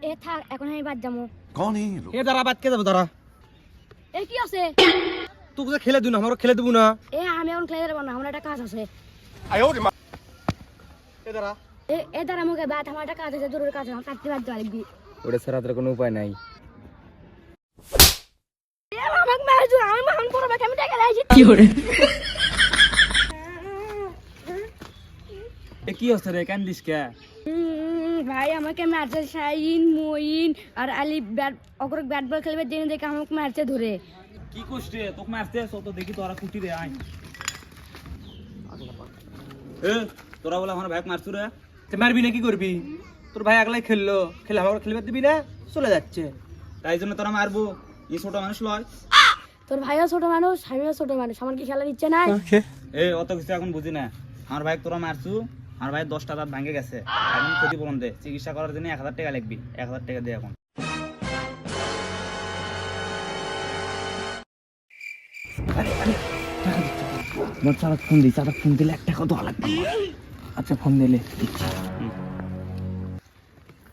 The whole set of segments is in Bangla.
এ থাক এখন আমি বাদ যাবো। कौन है ये लोग? এ দাঁড়া বাদ কে যাবো দাঁড়া এ কি আছে? তোকে যে খেলে দিন আমারও খেলে দেবো না এ আমি এখন খেলে যাবো না, আমার একটা কাজ আছে। এ দাঁড়া এ দ্বারা মুখে বাদ, আমার একটা কাজ আছে, জরুরি কাজ আছে, আমার চাকরি বাদ দেওয়া লাগবে। ওটা ছাড়া তোর কোনো উপায় নাই। আমাকে মারছো, আমি মারন পড়ো বাকি আমি টাকা লাইছি। কি করে এ কি হচ্ছে রে, কান্দিস কে? ভাই আমাকে মারছে শাইন মইন আর আলী ব্যাট অগ্রক ব্যাট বল খেলবে জেনে দেখে আমাকে মারছে ধরে। কি কষ্ট রে, তোকে মারতে আসো তো দেখি তোরা কুটি রে আই। এ তোরা বলে আমার ভাই মারছু রে? তুই মারবি না কি করবি? তোর ভাই আগলাই খেললো, খেলে আমার খেলবে দিবি না, চলে যাচ্ছে। তাই জন্য তোরা মারবো? এই ছোট মানুষ লয়। তোর ভাইও ছোট মানুষ, আমিও ছোট মানুষ, আমার কি খেলার ইচ্ছে নাই? এ অত কিছু এখন বুঝি না। আমার ভাই তোরা মারছু, আমার ভাই 10টা দাঁত ভাঙে গেছে, এখন ক্ষতিপূরণ দে। চিকিৎসা করার জন্য 1000 টাকা লাগবে, 1000 টাকা দে এখন। চালাক ফোন দিই, চালাক ফোন দিলে 1 টাকা দেওয়া লাগবে। আচ্ছা ফোন দিলে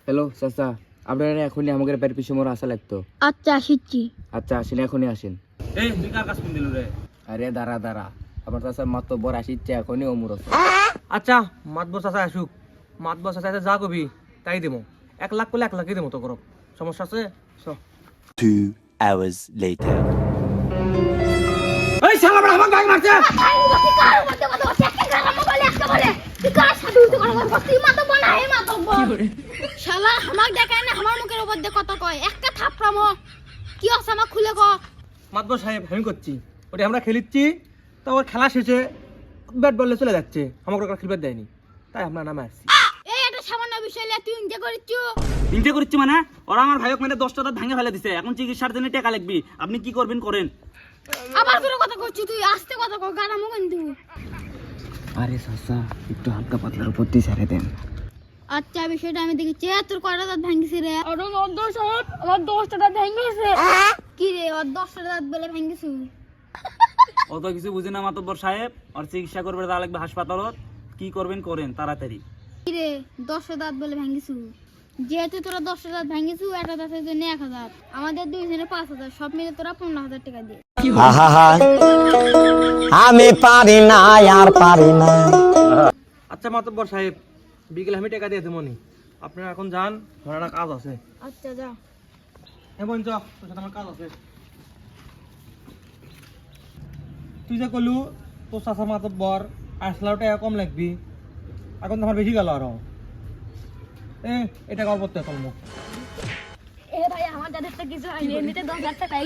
হ্যালো চাচা, আপনারা এখনই আমাদের বাড়ির পিছনে মোর আসা লাগতো। আচ্ছা আসিচ্ছি। আচ্ছা আসেন, এখনই আসেন। এই তুই কার কাছে ফোন দিল রে? আরে দাঁড়া দাঁড়া, আমার চাচা মাত্র বড় আসিচ্ছে, এখনই অমর আছে। আচ্ছা মাতবর চাচা আসুক, মাতবর চাচা যা কবি তাই দেবো। 1 লাখ করলে 1 লাখই দেবো তো করো, সমস্যা আছে? 2 hours later. এই শালা বড় আমাকে গায় মারছে। শালা আমাকে দেখায় না, আমার মুখের উপর দিয়ে কথা কয়, একটা থাপড়ামো। কি আছে আমাকে খুলে ক। মাতবর সাহেব আমি করছি, ওটা আমরা খেলিচ্ছি, তো ওর খেলা শেষে ব্যাট বললে চলে যাচ্ছে, আমাকে ওরা খেলবে দেয়নি, তাই আমরা নামে আসছি। এই একটা সামান্য বিষয় নিয়ে তুই ইনজয় করিচ্ছু। চিন্তা করছি মানে ওরা আমার ভাইকে মেরে 10টা দাঁত ভেঙে ফেলে দিছে, এখন চিকিৎসার জন্য টাকা লাগবে। আপনি কি করবেন করেন। আবার করে কথা কইছি, তুই আস্তে কথা কও, গারামো কিন্তু। আরে চাচা একটু হালকা পাতলার উপর দিয়ে ছেড়ে দেন। আচ্ছা বিষয়টা আমি দেখেছি। তোর কয়টা দাঁত ভাঙিছে রে? আরে নন্দর সাহেব, আমার 10টা দাঁত ভেঙেছে। কি রে, ওর 10টা দাঁত বলে ভাঙিছু? অত কিছু বুঝি না মাতব্বর সাহেব, আর চিকিৎসা করবে তা লাগবে হাসপাতালত। কি করবেন করেন তাড়াতাড়ি। কি রে 10টা দাঁত বলে ভাঙিছু? যেহেতু তোরা 10টা দাঁত ভাঙিছু, একটা দাঁতের জন্য 1000, আমাদের দুইজনে 5000, সব মিলে তোরা 15000 টাকা দিয়ে। আমি পারি না আর পারি না। আচ্ছা মাতব্বর সাহেব, বিকেলে আমি টাকা দিয়ে দেবো নি, আপনারা এখন যান, আমার একটা কাজ আছে। আচ্ছা যা। এমন চ, তোর সাথে আমার কাজ আছে। তুই যে কলু তোর চাচা মাতব্বর আসলাও টাকা কম লাগবি, এখন তোমার বেশি গেল আরো। এটা কল করতে চলবো। এ ভাই আমার দাদের তো কিছু হয়নি, এমনিতে 10 লাখ টাকা